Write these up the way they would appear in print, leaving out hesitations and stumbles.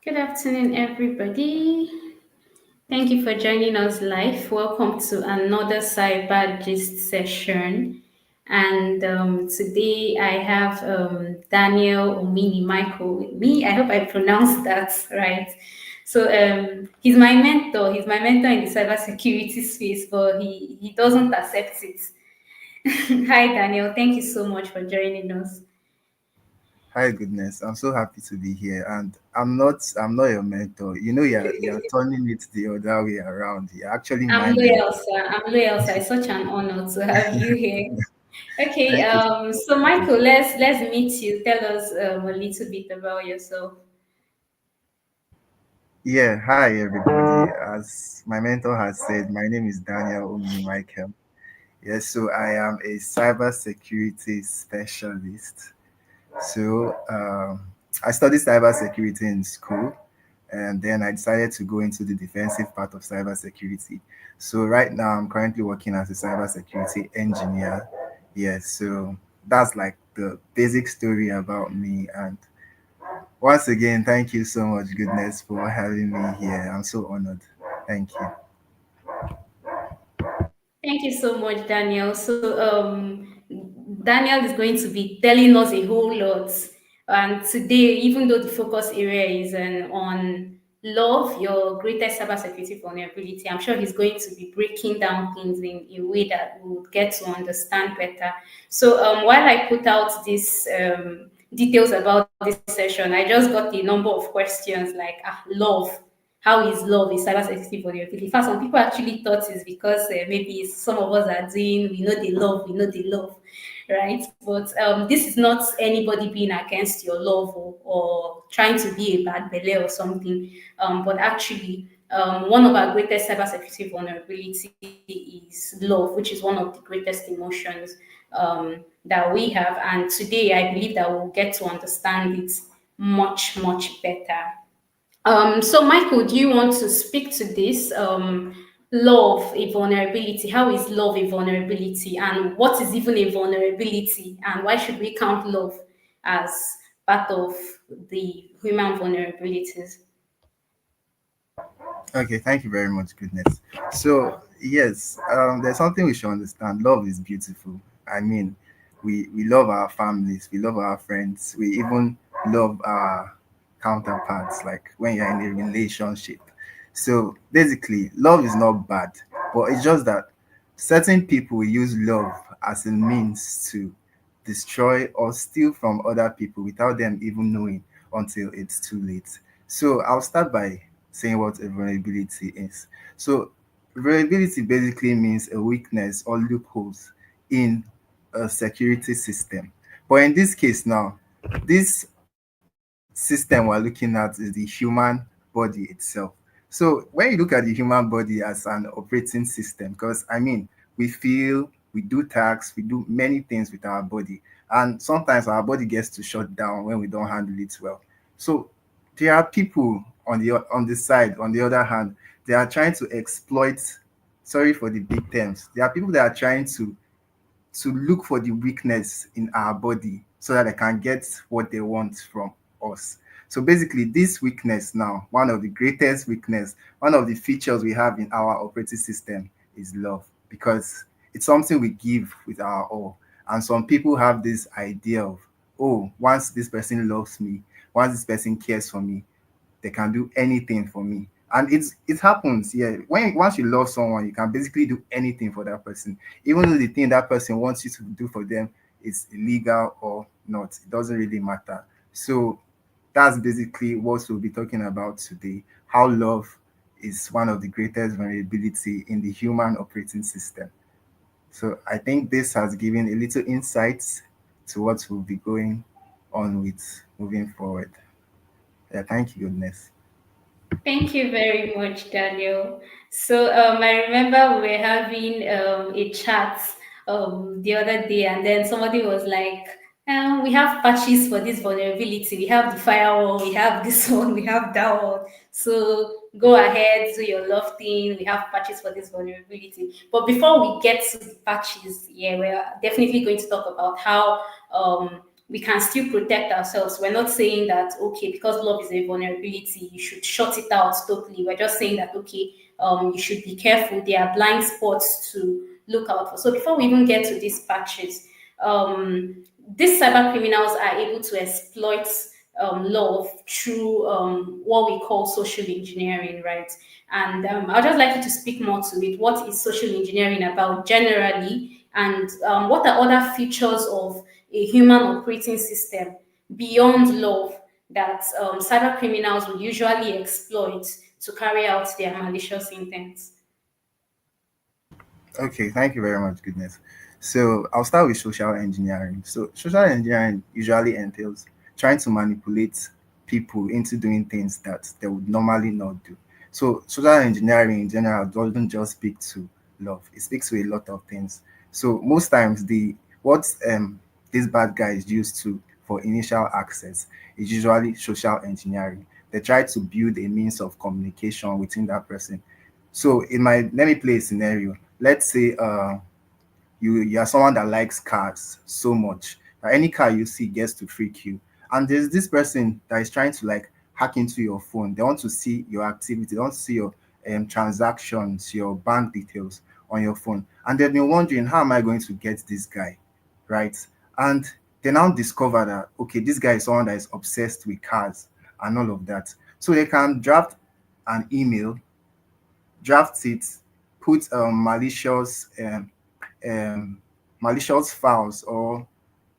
Good afternoon, everybody. Thank you for joining us live. Welcome to another Cyber Gist session. And today I have Daniel Omini Michael with me. I hope I pronounced that right. So he's my mentor. He's my mentor in the cybersecurity space, but he doesn't accept it. Hi, Daniel. Thank you so much for joining us. Hi, goodness. I'm so happy to be here. And I'm not your mentor. You're turning it the other way around. You're actually I'm my loyal, mentor. sir. I'm loyal, sir. It's such an honor to have you here. Okay, Thank you so so much. Michael, let's meet you. Tell us a little bit about yourself. Yeah, hi everybody. As my mentor has said, my name is Daniel Omni Michael. Yes, so I am a cybersecurity specialist. So I studied cybersecurity in school, and then I decided to go into the defensive part of cybersecurity. So right now, I'm currently working as a cybersecurity engineer. Yes, so that's like the basic story about me. And once again, thank you so much, goodness, for having me here. I'm so honored. Thank you. Thank you so much, Daniel. So, Daniel is going to be telling us a whole lot. And today, even though the focus area is on love, your greatest cybersecurity vulnerability, I'm sure he's going to be breaking down things in a way that we'll get to understand better. So, while I put out these details about this session, I just got a number of questions like, love, how is love is cybersecurity vulnerability. In fact, some people actually thought it's because maybe some of us are doing, we know they love, right? But this is not anybody being against your love or trying to be a bad belly or something. But actually, one of our greatest cybersecurity vulnerability is love, which is one of the greatest emotions that we have. And today, I believe that we'll get to understand it much, much better. So, Michael, do you want to speak to this? Love a vulnerability. How is love a vulnerability? And what is even a vulnerability? And why should we count love as part of the human vulnerabilities? Okay, thank you very much, goodness. So yes, there's something we should understand. Love is beautiful. I mean, we love our families, we love our friends, we even love our counterparts. Like when you're in a relationship. So basically, love is not bad, but it's just that certain people use love as a means to destroy or steal from other people without them even knowing until it's too late. So I'll start by saying what a vulnerability is. So vulnerability basically means a weakness or loopholes in a security system. But in this case now, this system we're looking at is the human body itself. So when you look at the human body as an operating system, because I mean, we feel, we do tasks, we do many things with our body, and sometimes our body gets to shut down when we don't handle it well. So there are people on the side, on the other hand, they are trying to exploit. Sorry for the big terms. There are people that are trying to look for the weakness in our body so that they can get what they want from us. So basically, this weakness now, one of the greatest weakness, one of the features we have in our operating system is love, because it's something we give with our all. And some people have this idea of, oh, once this person loves me, once this person cares for me, they can do anything for me. And it happens, yeah. When once you love someone, you can basically do anything for that person, even though the thing that person wants you to do for them is illegal or not. It doesn't really matter. So that's basically what we'll be talking about today. How love is one of the greatest vulnerability in the human operating system. So I think this has given a little insights to what we'll be going on with moving forward. Yeah, thank you, goodness. Thank you very much, Daniel. So I remember we were having a chat the other day, and then somebody was like, "We have patches for this vulnerability. We have the firewall. We have this one. We have that one. So go ahead, do your love thing. We have patches for this vulnerability." But before we get to the patches, yeah, we're definitely going to talk about how we can still protect ourselves. We're not saying that, okay, because love is a vulnerability, you should shut it out totally. We're just saying that, okay, you should be careful. There are blind spots to look out for. So before we even get to these patches, these cyber criminals are able to exploit love through what we call social engineering, right? And I'd just like you to speak more to it. What is social engineering about generally, and what are other features of a human operating system beyond love that cyber criminals will usually exploit to carry out their malicious intents? Okay, thank you very much, goodness. So I'll start with social engineering. So social engineering usually entails trying to manipulate people into doing things that they would normally not do. So social engineering in general doesn't just speak to love; it speaks to a lot of things. So most times the what these bad guys use to for initial access is usually social engineering. They try to build a means of communication within that person. So in my let me play a scenario. Let's say you are someone that likes cars so much that any car you see gets to freak you. And there's this person that is trying to like hack into your phone. They want to see your activity, they want to see your transactions, your bank details on your phone. And they've been wondering, how am I going to get this guy? Right? And they now discover that okay, this guy is someone that is obsessed with cars and all of that. So they can draft an email, draft it, put um, malicious files or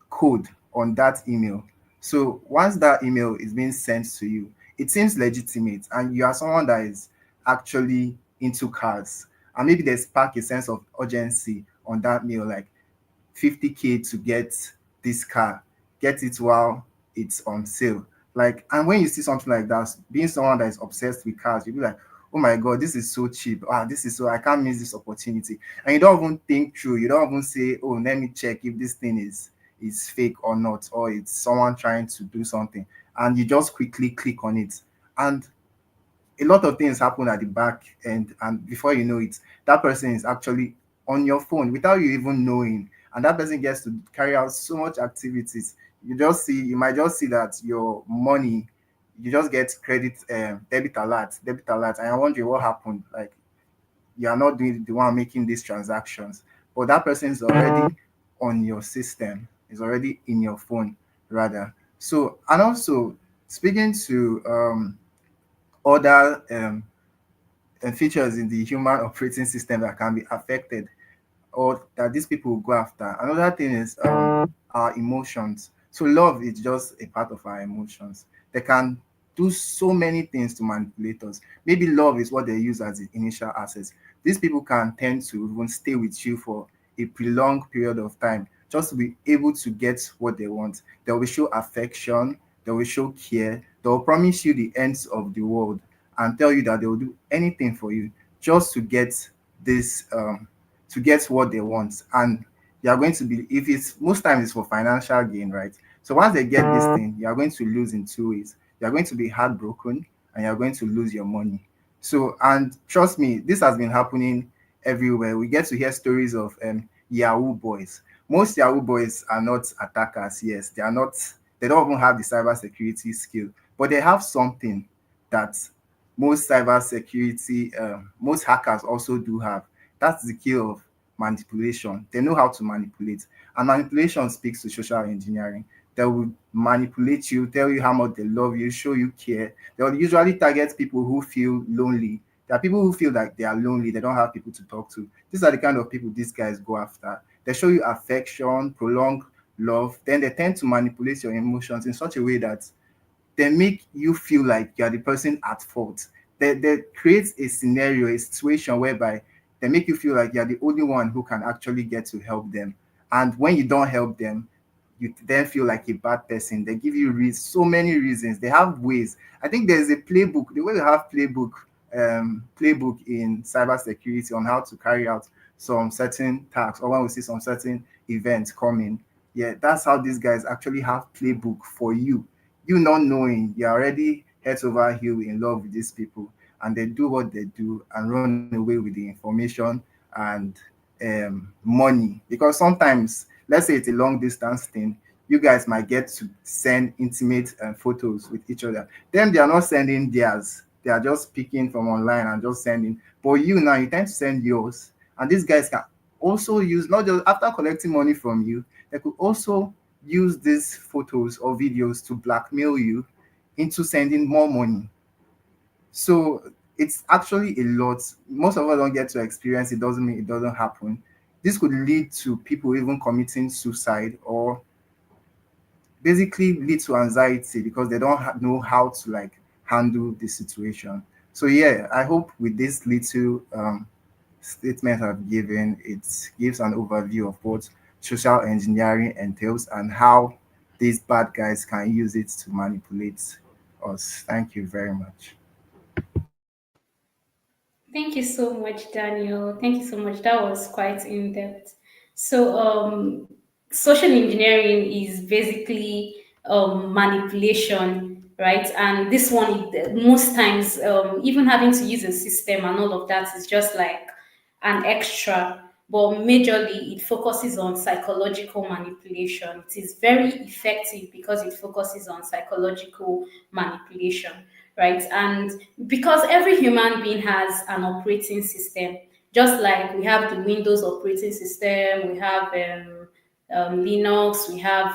code on that email. So once that email is being sent to you, it seems legitimate, and you are someone that is actually into cars, and maybe they spark a sense of urgency on that mail, like 50K to get this car, get it while it's on sale. Like, and when you see something like that, being someone that is obsessed with cars, you'll be like, oh my god, this is so cheap. Ah, this is so I can't miss this opportunity. And you don't even think through, you don't even say, oh, let me check if this thing is fake or not, or it's someone trying to do something. And you just quickly click on it. And a lot of things happen at the back end, and before you know it, that person is actually on your phone without you even knowing, and that person gets to carry out so much activities. You might just see that your money, you just get credit, debit alert, and you're wondering what happened. Like, you are not doing the one making these transactions, but that person is already on your system, is already in your phone rather. So, and also speaking to other features in the human operating system that can be affected or that these people will go after. Another thing is our emotions. So love is just a part of our emotions. They can do so many things to manipulate us. Maybe love is what they use as the initial access. These people can tend to even stay with you for a prolonged period of time just to be able to get what they want. They will show affection, they will show care, they will promise you the ends of the world and tell you that they will do anything for you just to get this to get what they want. And you are going to be, if it's most times it's for financial gain, right? So once they get this thing, you are going to lose in two ways. You are going to be heartbroken and you are going to lose your money. So, and trust me, this has been happening everywhere. We get to hear stories of Yahoo boys. Most Yahoo boys are not attackers. Yes, they are not. They don't even have the cybersecurity skill, but they have something that most hackers also do have. That's the key of manipulation. They know how to manipulate, and manipulation speaks to social engineering. They will manipulate you, tell you how much they love you, show you care. They will usually target people who feel lonely. There are people who feel like they are lonely, they don't have people to talk to. These are the kind of people these guys go after. They show you affection, prolonged love, then they tend to manipulate your emotions in such a way that they make you feel like you're the person at fault. They create a scenario, a situation whereby they make you feel like you're the only one who can actually get to help them. And when you don't help them, you then feel like a bad person. They give you so many reasons. They have ways. I think there's a playbook. The way they have playbook in cybersecurity on how to carry out some certain tasks, or when we see some certain events coming. Yeah, that's how these guys actually have playbook for you. You not knowing, you're already head over heel in love with these people, and they do what they do and run away with the information and money. Because sometimes, let's say it's a long distance thing, you guys might get to send intimate photos with each other. Them, they are not sending theirs. They are just picking from online and just sending. But you now, you tend to send yours. And these guys can also use, not just after collecting money from you, they could also use these photos or videos to blackmail you into sending more money. So it's actually a lot. Most of us don't get to experience it, doesn't mean it doesn't happen. This could lead to people even committing suicide, or basically lead to anxiety because they don't know how to like handle the situation. So yeah, I hope with this little statement I've given, it gives an overview of what social engineering entails and how these bad guys can use it to manipulate us. Thank you very much. Thank you so much, Daniel. Thank you so much. That was quite in depth. So, social engineering is basically manipulation, right? And this one, most times, even having to use a system and all of that is just like an extra. But majorly, it focuses on psychological manipulation. It is very effective because it focuses on psychological manipulation, right? And because every human being has an operating system, just like we have the Windows operating system, we have Linux, we have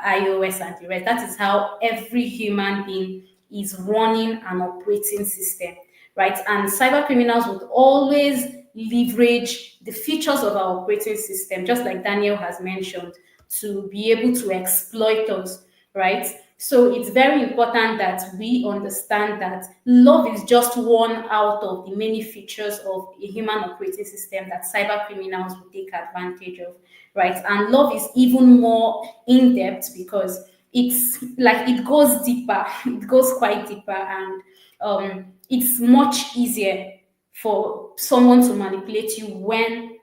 iOS, and the rest. That is how every human being is running an operating system, right? And cyber criminals would always leverage the features of our operating system, just like Daniel has mentioned, to be able to exploit us, right? So it's very important that we understand that love is just one out of the many features of a human operating system that cyber criminals will take advantage of, right? And love is even more in depth because it's like it goes deeper, it goes quite deeper, and it's much easier for someone to manipulate you when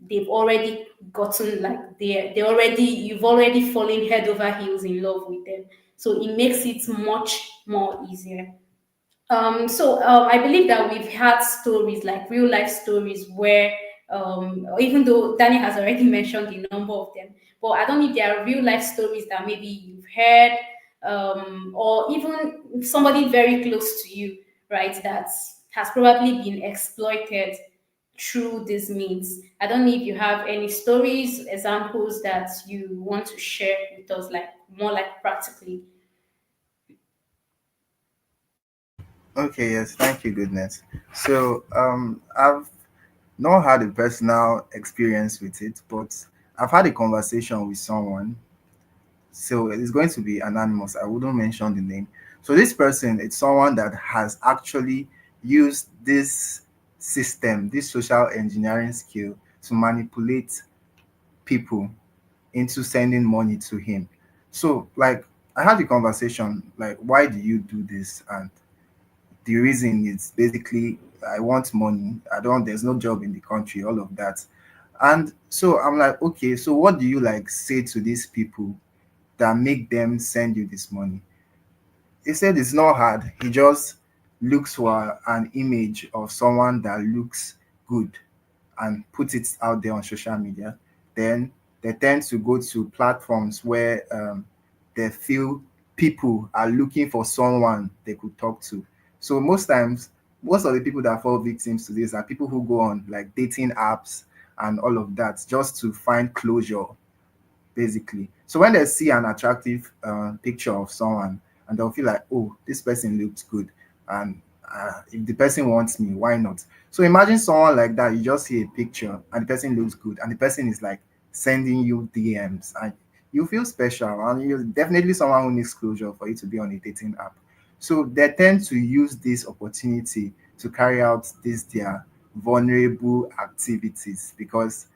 they've already gotten like they already you've already fallen head over heels in love with them, so it makes it much more easier. I believe that we've had stories like real life stories where, even though Danny has already mentioned a number of them, but I don't know if there are real life stories that maybe you've heard, or even somebody very close to you, right, that has probably been exploited through these means. I don't know if you have any stories, examples that you want to share with us, like more like practically. Okay, yes, thank you, goodness. So I've not had a personal experience with it, but I've had a conversation with someone. So it's going to be anonymous. I wouldn't mention the name. So this person, it's someone that has actually used this system, this social engineering skill, to manipulate people into sending money to him. So like I had a conversation like, why do you do this? And the reason is basically I want money. I don't, there's no job in the country, all of that. And so I'm like, okay, so what do you like say to these people that make them send you this money? He said it's not hard. He just looks for an image of someone that looks good and put it out there on social media. Then they tend to go to platforms where they feel people are looking for someone they could talk to. So most times, most of the people that fall victims to this are people who go on like dating apps and all of that just to find closure, basically. So when they see an attractive picture of someone and they'll feel like, oh, this person looks good, and if the person wants me, why not? So imagine someone like that. You just see a picture and the person looks good, and the person is like sending you DMs, and you feel special, and you're definitely someone who needs closure for you to be on a dating app. So they tend to use this opportunity to carry out these their vulnerable activities because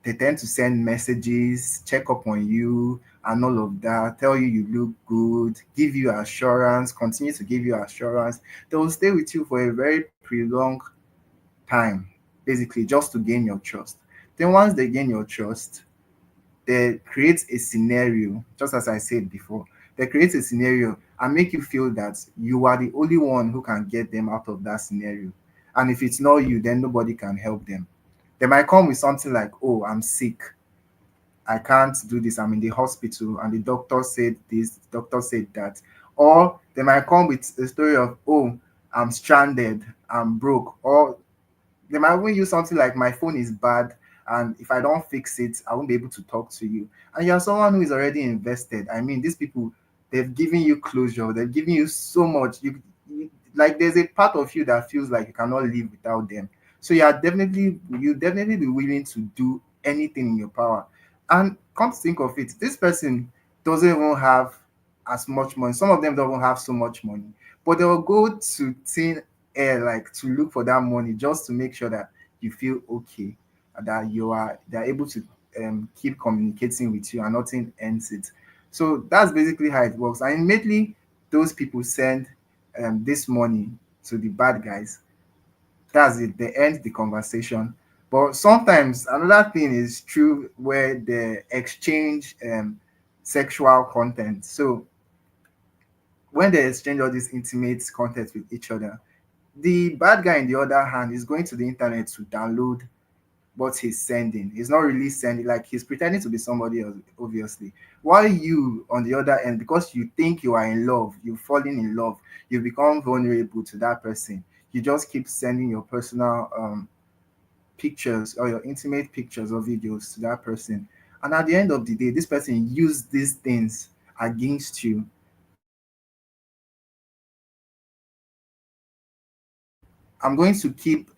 they tend to send messages, check up on you, and all of that, tell you you look good, give you assurance, continue to give you assurance. They will stay with you for a very prolonged time, basically, just to gain your trust. Then, once they gain your trust, they create a scenario, just as I said before. They create a scenario and make you feel that you are the only one who can get them out of that scenario. And if it's not you, then nobody can help them. They might come with something like, oh, I'm sick. I can't do this, I'm in the hospital, and the doctor said this, the doctor said that. Or they might come with a story of, oh, I'm stranded, I'm broke. Or they might even use something like, my phone is bad, and if I don't fix it, I won't be able to talk to you. And you're someone who is already invested. I mean, these people, they've given you closure, they've given you so much. Like, there's a part of you that feels like you cannot live without them. So you definitely be willing to do anything in your power. And come to think of it, this person doesn't even have as much money. Some of them don't even have so much money, but they will go to thin air, like, to look for that money just to make sure that you feel okay, that they're able to keep communicating with you and nothing ends it. So that's basically how it works. And immediately those people send this money to the bad guys, that's it, they end the conversation. But sometimes another thing is true, where they exchange sexual content. So when they exchange all this intimate content with each other, the bad guy, in the other hand, is going to the internet to download what he's sending. He's not really sending, like, he's pretending to be somebody else, obviously. While you, on the other end, because you think you are in love, you've fallen in love, you become vulnerable to that person. You just keep sending your personal pictures, or your intimate pictures or videos, to that person. And at the end of the day, this person used these things against you. I'm going to keep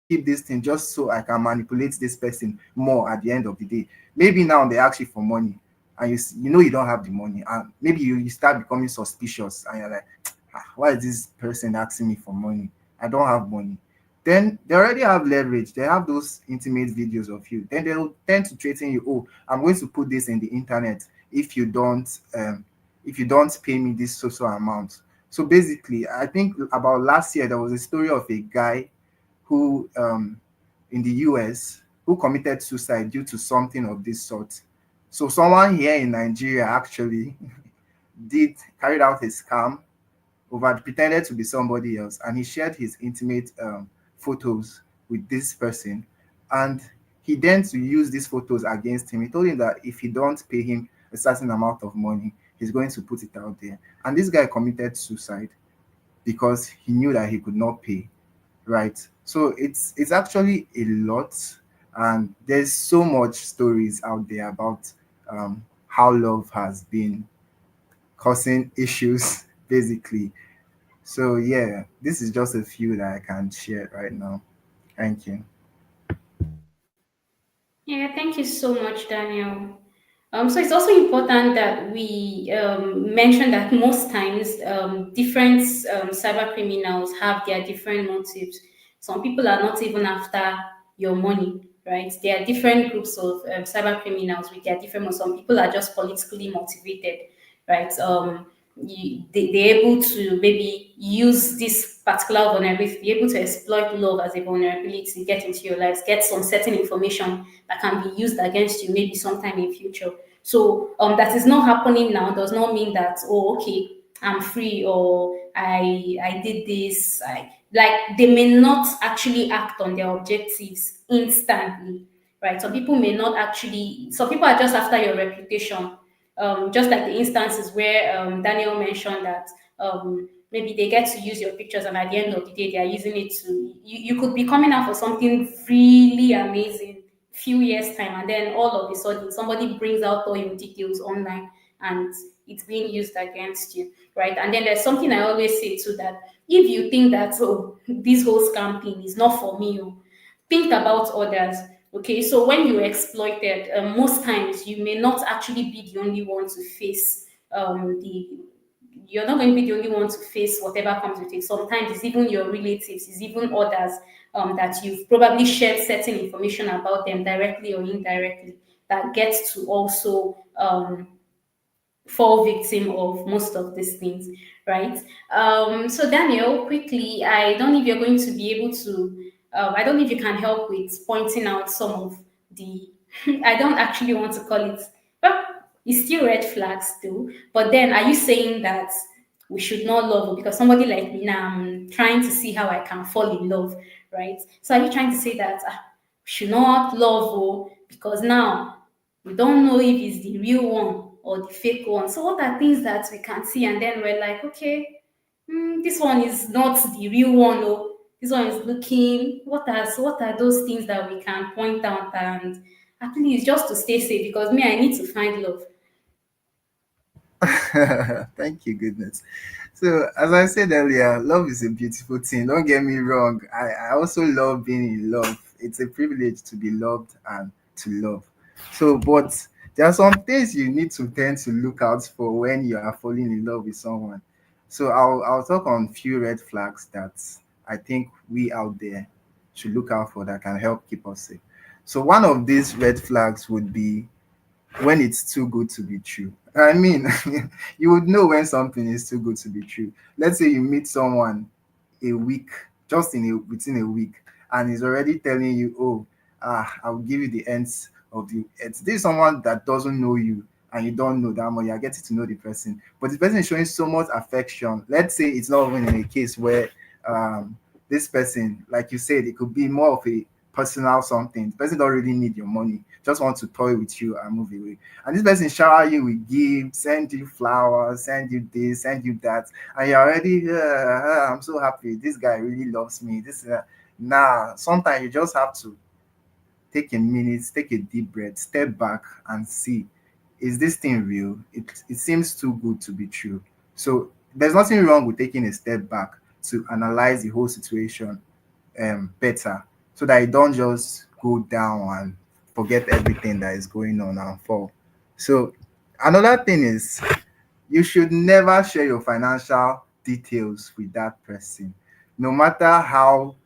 this thing just so I can manipulate this person more at the end of the day. Maybe now they ask you for money, and you know you don't have the money, and maybe you start becoming suspicious, and you're like, "Ah, why is this person asking me for money? I don't have money." Then they already have leverage. They have those intimate videos of you. Then they'll tend to threaten you. Oh, I'm going to put this in the internet if if you don't pay me this social amount. So basically, I think about last year there was a story of a guy who in the US, who committed suicide due to something of this sort. So someone here in Nigeria actually did carried out a scam, over pretended to be somebody else, and he shared his intimate photos with this person, and he then to use these photos against him. He told him that if he don't pay him a certain amount of money, he's going to put it out there. And this guy committed suicide because he knew that he could not pay. Right. So it's actually a lot, and there's so much stories out there about how love has been causing issues basically. So yeah, this is just a few that I can share right now. Thank you. Yeah, thank you so much, Daniel. So it's also important that we mention that most times different cyber criminals have their different motives. Some people are not even after your money, right? There are different groups of cyber criminals with their different motives. Some people are just politically motivated, right? They're able to maybe use this particular vulnerability, be able to exploit love as a vulnerability, get into your lives, get some certain information that can be used against you maybe sometime in future. So that is not happening now does not mean that, oh, okay, I'm free, or I did this. I like they may not actually act on their objectives instantly, right? Some people are just after your reputation, just like the instances where Daniel mentioned that maybe they get to use your pictures, and at the end of the day, they are using it to you could be coming out for something really amazing few years time, and then all of a sudden somebody brings out all your details online, and it's being used against you, right? And then there's something I always say too, that if you think that, oh, this whole scam thing is not for me, oh, think about others. Okay, so when you're exploited, most times you may not actually be the only one to face the you're not going to be the only one to face whatever comes with it. Sometimes it's even your relatives, it's even others that you've probably shared certain information about them directly or indirectly, that gets to also fall victim of most of these things, right? So Daniel, quickly, I don't know if you're going to be able to. I don't know if you can help with pointing out some of the. I don't actually want to call it. Well, it's still red flags still. But then, are you saying that we should not love, because somebody like me now, I'm trying to see how I can fall in love, right? So are you trying to say that we should not love, because now We don't know if it's the real one or the fake one. So what are things that we can see and then we're like, okay, this one is not the real one, or this one is looking. What are those things that we can point out and at least just to stay safe? Because me, I need to find love. Thank you, goodness. So, as I said earlier, love is a beautiful thing. Don't get me wrong. I also love being in love. It's a privilege to be loved and to love. So, but there are some things you need to tend to look out for when you are falling in love with someone. So, I'll talk on few red flags that I think we out there should look out for that can help keep us safe. So, one of these red flags would be when it's too good to be true. I mean, you would know when something is too good to be true. Let's say you meet someone a week, just in a within a week, and he's already telling you, "Oh, I'll give you the ends of the earth." This is someone that doesn't know you, and you don't know that much. You're getting to know the person, but the person is showing so much affection. Let's say it's not even in a case where this person, like you said, it could be more of a personal something. The person don't really need your money, just want to toy with you and move away. And this person shower you with gifts, send you flowers, send you this, send you that, and you're already, I'm so happy. This guy really loves me. This, nah. Sometimes you just have to take a minute, take a deep breath, step back, and see, is this thing real? It seems too good to be true. So there's nothing wrong with taking a step back to analyze the whole situation better, so that you don't just go down and forget everything that is going on and fall. So another thing is, you should never share your financial details with that person, no matter how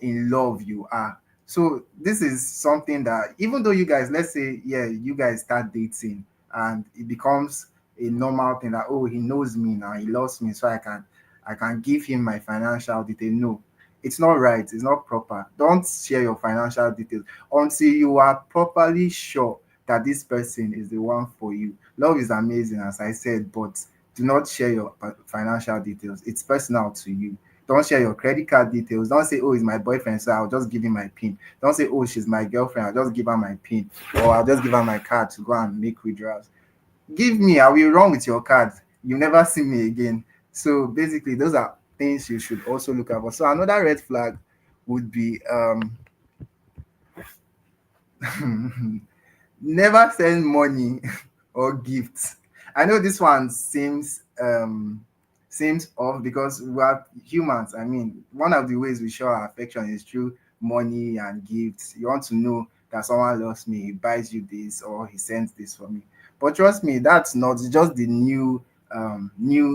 in love you are. So this is something that, even though you guys, let's say, yeah, you guys start dating and it becomes a normal thing that, oh, he knows me now, he loves me, so I can give him my financial detail. No, it's not right, it's not proper. Don't share your financial details until you are properly sure that this person is the one for you. Love is amazing, as I said, but do not share your financial details. It's personal to you. Don't share your credit card details. Don't say, oh, he's my boyfriend, so I'll just give him my PIN. Don't say, oh, she's my girlfriend, I'll just give her my PIN, or I'll just give her my card to go and make withdrawals. Give me, I will run with your card. You never see me again. So basically, those are things you should also look out for. So another red flag would be never send money or gifts. I know this one seems off because we are humans. I mean, one of the ways we show our affection is through money and gifts. You want to know that someone loves me, he buys you this or he sends this for me. But trust me, that's not just the new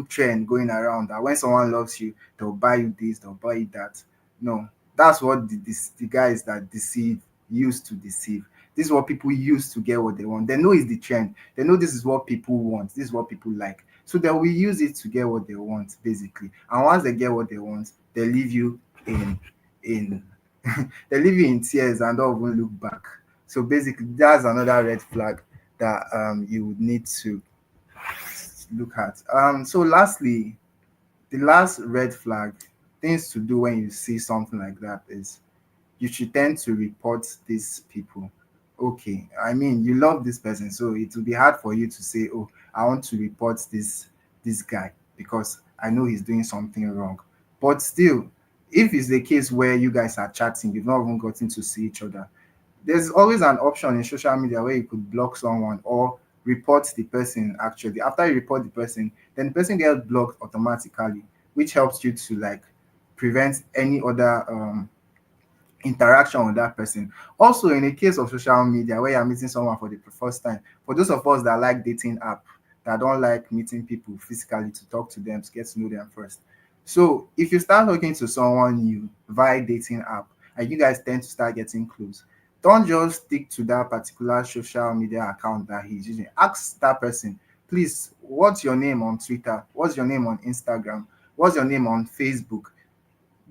trend going around, that when someone loves you, they'll buy you this, they'll buy you that. No, that's what the guys that deceive used to deceive. This is what people use to get what they want. They know it's the trend. They know this is what people want. This is what people like. So they will use it to get what they want, basically. And once they get what they want, they leave you in they leave you in tears and don't even look back. So basically, that's another red flag that you would need to look at. So lastly, the last red flag, things to do when you see something like that is, you should tend to report these people. Okay, I mean, you love this person, so it will be hard for you to say, oh, I want to report this guy because I know he's doing something wrong. But still, if it's the case where you guys are chatting, you've not even gotten to see each other, there's always an option in social media where you could block someone or report the person. Actually, after you report the person, then the person gets blocked automatically, which helps you to like prevent any other interaction with that person. Also, in a case of social media where you're meeting someone for the first time, for those of us that like dating app, that don't like meeting people physically to talk to them, to get to know them first. So if you start talking to someone new via dating app and you guys tend to start getting close, don't just stick to that particular social media account that he's using. Ask that person, please, what's your name on Twitter? What's your name on Instagram? What's your name on Facebook?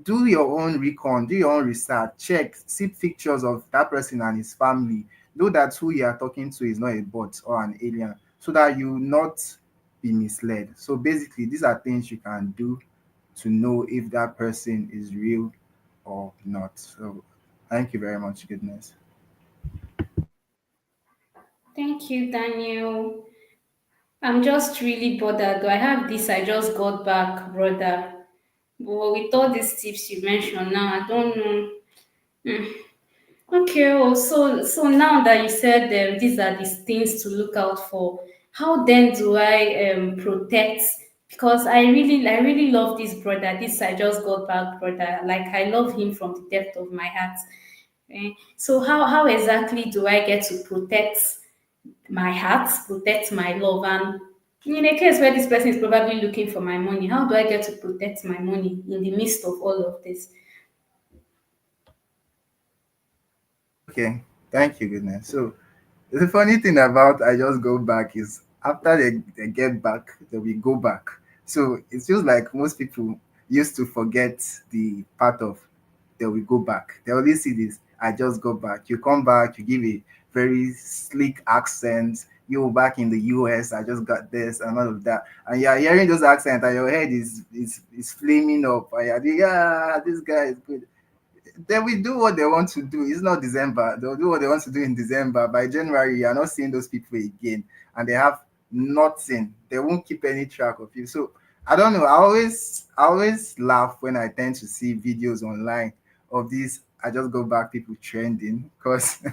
Do your own recon, do your own research, check, see pictures of that person and his family. Know that who you are talking to is not a bot or an alien, so that you will not be misled. So basically, these are things you can do to know if that person is real or not. So thank you very much, goodness. Thank you, Daniel. I'm just really bothered. Though I have this, I just got back, brother. But with all these tips you mentioned now, I don't know. Hmm. Okay, well, so now that you said these are the things to look out for, how then do I protect? Because I really love this brother. This I just got back brother. Like I love him from the depth of my heart. So how exactly do I get to protect my heart, protect my love, and in a case where this person is probably looking for my money, how do I get to protect my money in the midst of all of this? Okay, thank you, goodness. So the funny thing about I just go back is after they get back, they will go back. So it feels like most people used to forget the part of they will go back. They only see this, I just go back. You come back, you give a very slick accent. You back in the US, I just got this and all of that. And you're hearing those accents and your head is flaming up. And you're like, yeah, this guy is good. They will do what they want to do. It's not December. They'll do what they want to do in December. By January, you are not seeing those people again, and they have nothing. They won't keep any track of you. So I don't know. I always laugh when I tend to see videos online of these. I just go back people trending because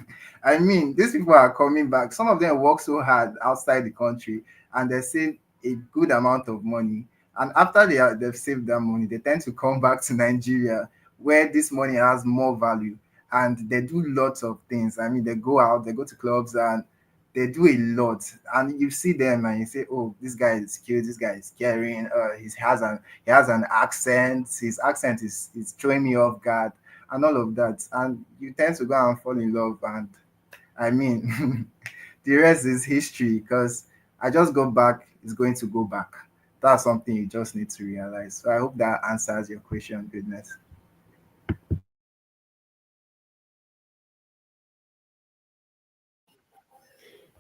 I mean these people are coming back. Some of them work so hard outside the country and they save a good amount of money. And after they've saved that money, they tend to come back to Nigeria where this money has more value, and they do lots of things. I mean, they go out, they go to clubs, and they do a lot. And you see them and you say, oh, this guy is cute, this guy is caring, he has an accent, his accent is throwing me off guard, and all of that. And you tend to go and fall in love. And I mean the rest is history, because I just got back is going to go back. That's something you just need to realize. So I hope that answers your question, goodness.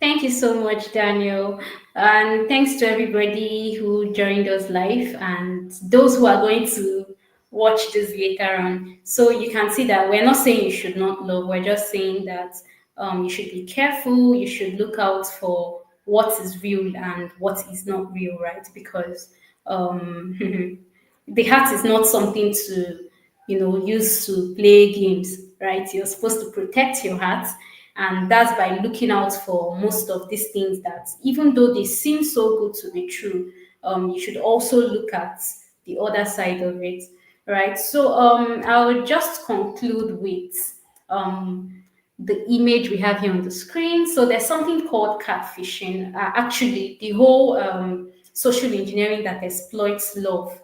Thank you so much, Daniel. And thanks to everybody who joined us live and those who are going to watch this later on. So you can see that we're not saying you should not love, we're just saying that you should be careful, you should look out for what is real and what is not real, right? Because um, the heart is not something to use to play games, right? You're supposed to protect your heart, and that's by looking out for most of these things that, even though they seem so good to be true, you should also look at the other side of it, right? So I will just conclude with the image we have here on the screen. So there's something called catfishing. Actually, the whole social engineering that exploits love,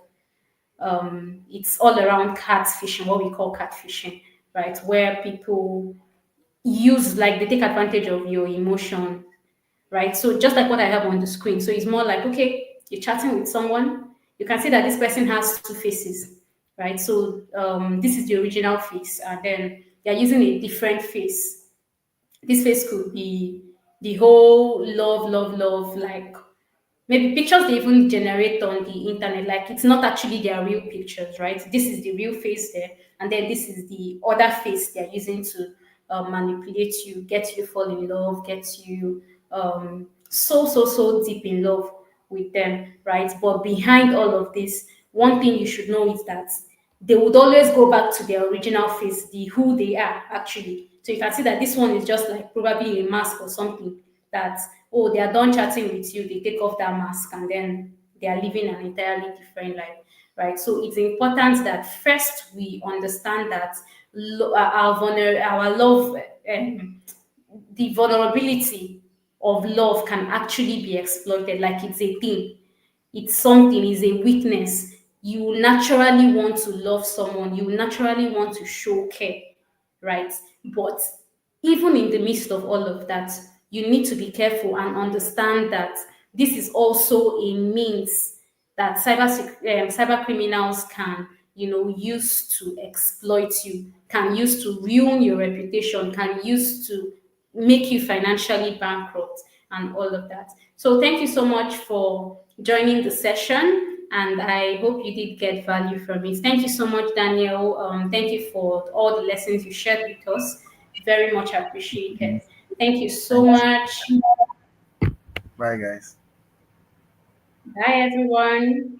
it's all around catfishing, what we call catfishing, right? Where people use, like, they take advantage of your emotion, right? So just like what I have on the screen. So it's more like, okay, you're chatting with someone, you can see that this person has two faces, right? So this is the original face, and then they're using a different face. This face could be the whole love, love, love, like maybe pictures they even generate on the internet, like it's not actually their real pictures, right? This is the real face there, and then this is the other face they're using to manipulate you, get you fall in love, get you so deep in love with them, right? But behind all of this, one thing you should know is that they would always go back to their original face, the who they are actually. So you can see that this one is just like probably a mask or something, that, oh, they are done chatting with you, they take off that mask, and then they are living an entirely different life, right? So it's important that first we understand that our love, the vulnerability of love can actually be exploited, like it's a thing, it's something, is a weakness. You will naturally want to love someone, you will naturally want to show care, right? But even in the midst of all of that, you need to be careful and understand that this is also a means that cyber criminals can, use to exploit you, can use to ruin your reputation, can use to make you financially bankrupt, and all of that. So thank you so much for joining the session, and I hope you did get value from it. Thank you so much, Daniel. Thank you for all the lessons you shared with us. Very much appreciated. Thank you so Thank you. much. Bye, guys. Bye, everyone.